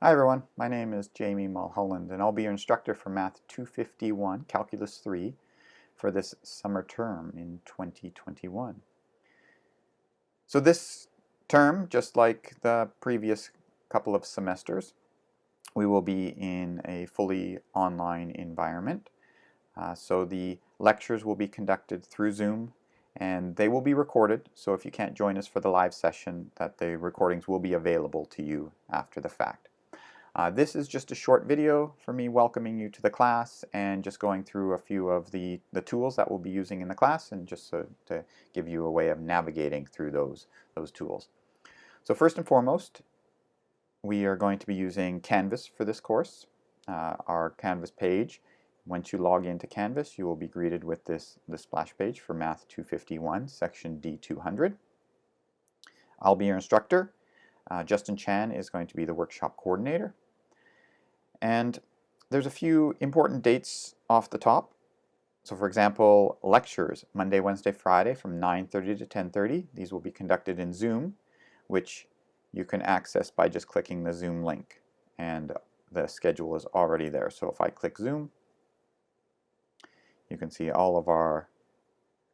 Hi everyone, my name is Jamie Mulholland and I'll be your instructor for Math 251, Calculus 3 for this summer term in 2021. So this term, just like the previous couple of semesters, we will be in a fully online environment. So the lectures will be conducted through Zoom and they will be recorded, so if you can't join us for the live session, that the recordings will be available to you after the fact. This is just a short video for me welcoming you to the class and just going through a few of the tools that we'll be using in the class, and just to give you a way of navigating through those tools. So first and foremost, we are going to be using Canvas for this course. Our Canvas page, once you log into Canvas, you will be greeted with this splash page for Math 251, section D200. I'll be your instructor. Justin Chan is going to be the workshop coordinator. And there's a few important dates off the top. So for example, lectures, Monday, Wednesday, Friday from 9:30 to 10:30. These will be conducted in Zoom, which you can access by just clicking the Zoom link. And the schedule is already there. So if I click Zoom, you can see all of our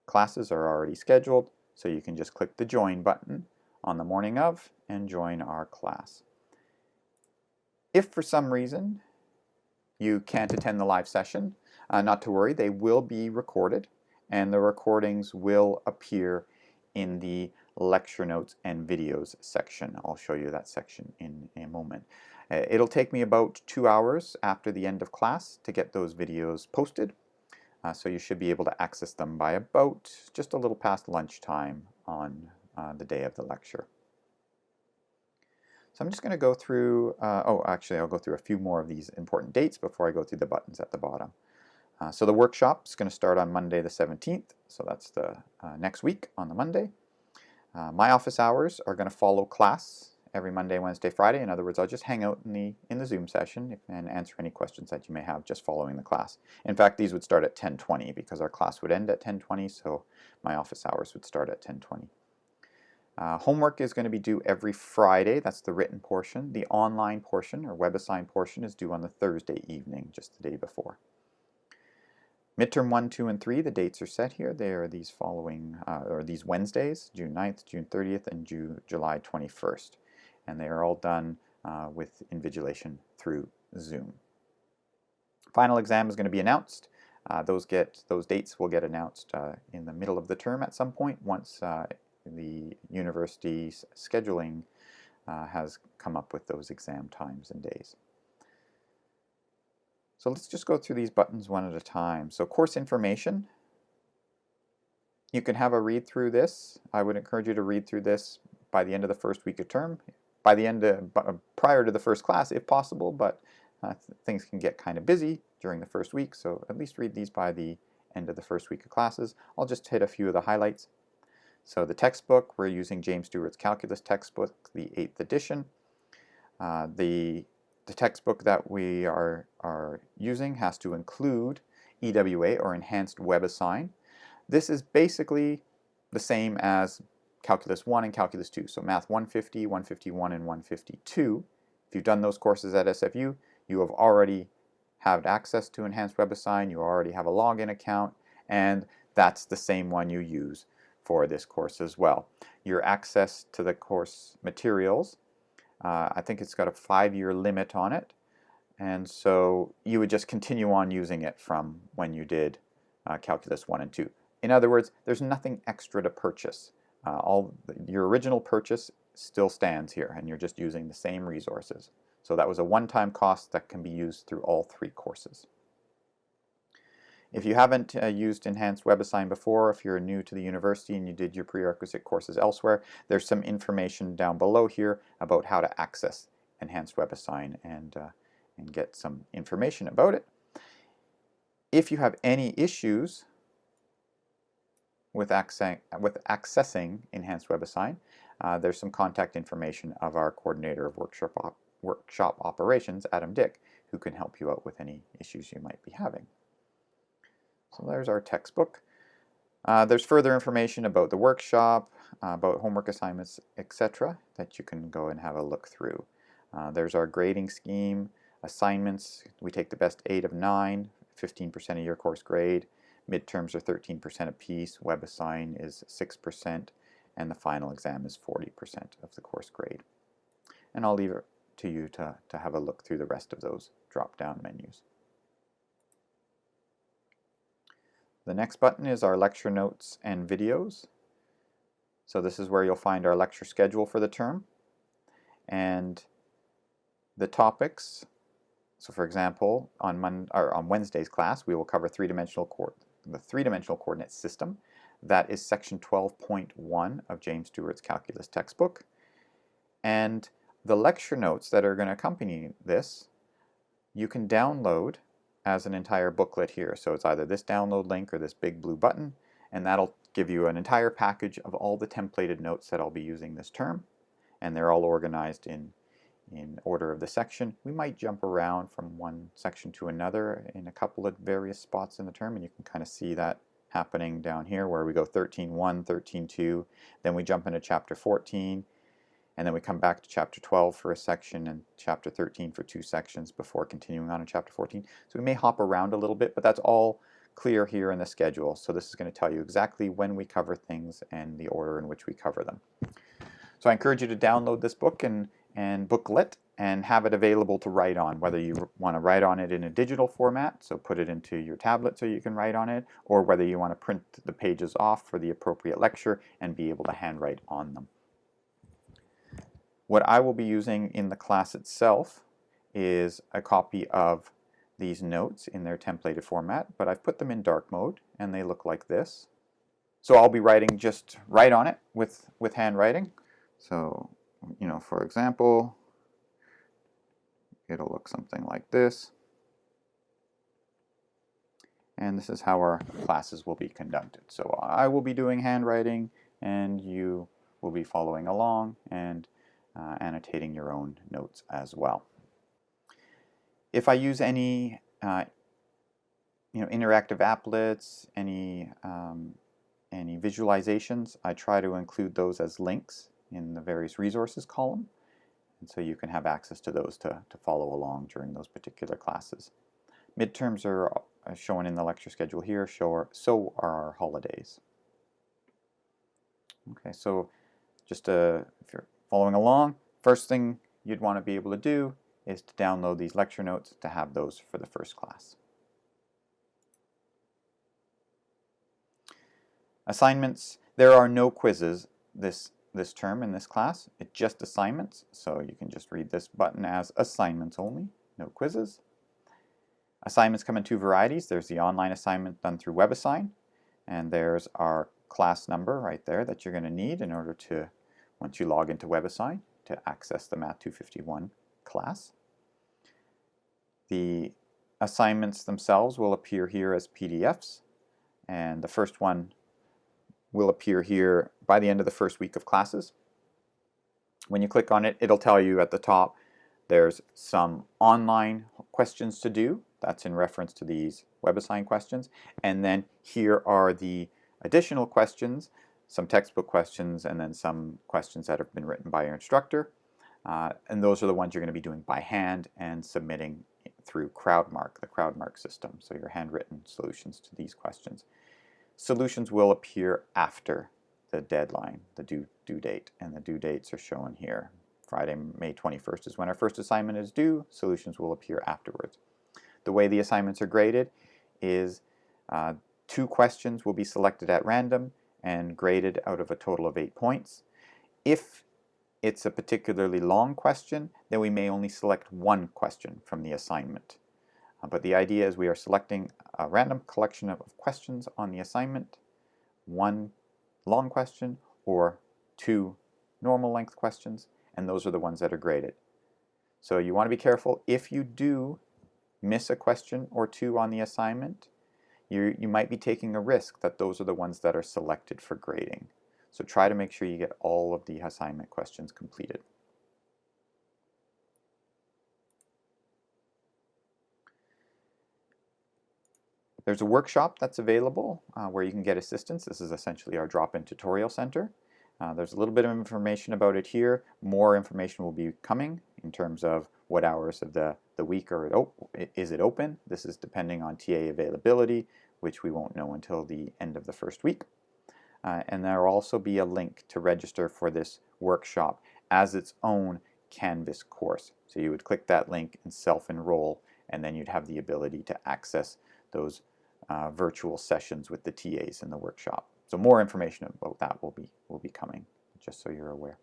classes are already scheduled. So you can just click the Join button on the morning of and join our class. If for some reason you can't attend the live session, not to worry, they will be recorded and the recordings will appear in the lecture notes and videos section. I'll show you that section in a moment. It'll take me about 2 hours after the end of class to get those videos posted, so you should be able to access them by about just a little past lunchtime on the day of the lecture. So I'm just going to go through, actually I'll go through a few more of these important dates before I go through the buttons at the bottom. So the workshop is going to start on Monday the 17th, so that's the next week on the Monday. My office hours are going to follow class every Monday, Wednesday, Friday. In other words, I'll just hang out in the Zoom session and answer any questions that you may have just following the class. In fact, these would start at 10:20 because our class would end at 10:20, so my office hours would start at 10:20. Homework is going to be due every Friday. That's the written portion. The online portion, or web-assigned portion, is due on the Thursday evening, just the day before. Midterm 1, 2, and 3, the dates are set here. They are these following, or these Wednesdays, June 9th, June 30th, and July 21st. And they are all done with invigilation through Zoom. Final exam is going to be announced. Those dates will get announced in the middle of the term at some point, once the university's scheduling has come up with those exam times and days. So let's just go through these buttons one at a time. So course information, you can have a read through this. I would encourage you to read through this by the end of the first week of term, by the end of, prior to the first class if possible, but things can get kind of busy during the first week, so at least read these by the end of the first week of classes. I'll just hit a few of the highlights. So the textbook, we're using James Stewart's Calculus textbook, the 8th edition. The textbook that we are using has to include EWA, or Enhanced Web Assign. This is basically the same as Calculus 1 and Calculus 2. So Math 150, 151, and 152. If you've done those courses at SFU, you have already had access to Enhanced Web Assign, you already have a login account, and that's the same one you use for this course as well. Your access to the course materials, I think it's got a 5-year limit on it, and so you would just continue on using it from when you did Calculus 1 and 2. In other words, there's nothing extra to purchase. Your original purchase still stands here, and you're just using the same resources. So that was a one-time cost that can be used through all 3 courses. If you haven't used Enhanced Web Assign before, if you're new to the university and you did your prerequisite courses elsewhere, there's some information down below here about how to access Enhanced Web Assign and get some information about it. If you have any issues with accessing Enhanced Web Assign, there's some contact information of our coordinator of workshop operations, Adam Dick, who can help you out with any issues you might be having. So there's our textbook. There's further information about the workshop, about homework assignments, etc., that you can go and have a look through. There's our grading scheme. Assignments, we take the best 8 of 9, 15% of your course grade. Midterms are 13% apiece. WebAssign is 6%. And the final exam is 40% of the course grade. And I'll leave it to you to have a look through the rest of those drop-down menus. The next button is our lecture notes and videos. So this is where you'll find our lecture schedule for the term and the topics. So for example, on Wednesday's class, we will cover the three-dimensional coordinate system. That is section 12.1 of James Stewart's calculus textbook. And the lecture notes that are going to accompany this, you can download as an entire booklet here. So it's either this download link or this big blue button, and that'll give you an entire package of all the templated notes that I'll be using this term. And they're all organized in order of the section. We might jump around from one section to another in a couple of various spots in the term, and you can kind of see that happening down here where we go 13.1, 13.2, then we jump into chapter 14, and then we come back to chapter 12 for a section and chapter 13 for 2 sections before continuing on in chapter 14. So we may hop around a little bit, but that's all clear here in the schedule. So this is going to tell you exactly when we cover things and the order in which we cover them. So I encourage you to download this book and booklet and have it available to write on, whether you want to write on it in a digital format, so put it into your tablet so you can write on it, or whether you want to print the pages off for the appropriate lecture and be able to handwrite on them. What I will be using in the class itself is a copy of these notes in their templated format, but I've put them in dark mode and they look like this. So I'll be writing just right on it with handwriting. So, you know, for example, it'll look something like this. And this is how our classes will be conducted. So I will be doing handwriting and you will be following along and annotating your own notes as well. If I use any interactive applets, any visualizations, I try to include those as links in the various resources column, and so you can have access to those to follow along during those particular classes. Midterms are shown in the lecture schedule here, so are our holidays. Okay, so just if you're following along, first thing you'd want to be able to do is to download these lecture notes to have those for the first class. Assignments, there are no quizzes this term in this class. It's just assignments, so you can just read this button as assignments only, no quizzes. Assignments come in 2 varieties. There's the online assignment done through WebAssign, and there's our class number right there that you're going to need in order to, once you log into WebAssign, to access the Math 251 class. The assignments themselves will appear here as PDFs, and the first one will appear here by the end of the first week of classes. When you click on it, it'll tell you at the top there's some online questions to do. That's in reference to these WebAssign questions. And then here are the additional questions, some textbook questions, and then some questions that have been written by your instructor. And those are the ones you're going to be doing by hand and submitting through CrowdMark, the CrowdMark system. So your handwritten solutions to these questions. Solutions will appear after the deadline, the due date, and the due dates are shown here. Friday, May 21st is when our first assignment is due. Solutions will appear afterwards. The way the assignments are graded is 2 questions will be selected at random and graded out of a total of 8 points. If it's a particularly long question, then we may only select 1 question from the assignment. But the idea is we are selecting a random collection of questions on the assignment, 1 long question or 2 normal length questions, and those are the ones that are graded. So you want to be careful. If you do miss a question or 2 on the assignment, you might be taking a risk that those are the ones that are selected for grading. So try to make sure you get all of the assignment questions completed. There's a workshop that's available where you can get assistance. This is essentially our drop-in tutorial center. There's a little bit of information about it here. More information will be coming in terms of what hours of the week is it open. This is depending on TA availability, which we won't know until the end of the first week. And there will also be a link to register for this workshop as its own Canvas course. So you would click that link and self-enroll, and then you'd have the ability to access those virtual sessions with the TAs in the workshop. So more information about that will be coming, just so you're aware.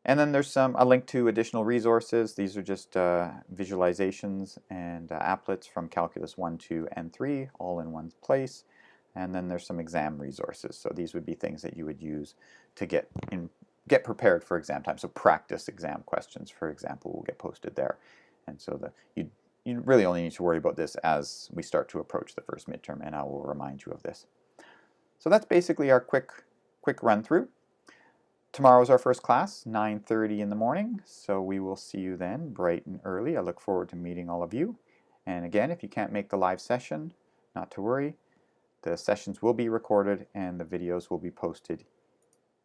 And then there's a link to additional resources. These are just visualizations and applets from Calculus 1, 2, and 3, all in one place. And then there's some exam resources. So these would be things that you would use to get prepared for exam time. So practice exam questions, for example, will get posted there. And so you really only need to worry about this as we start to approach the first midterm, and I will remind you of this. So that's basically our quick run through. Tomorrow is our first class, 9:30 in the morning, so we will see you then bright and early. I look forward to meeting all of you. And again, if you can't make the live session, not to worry. The sessions will be recorded and the videos will be posted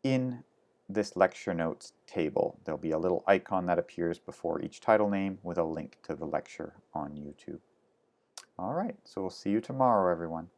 in this lecture notes table. There'll be a little icon that appears before each title name with a link to the lecture on YouTube. All right, so we'll see you tomorrow, everyone.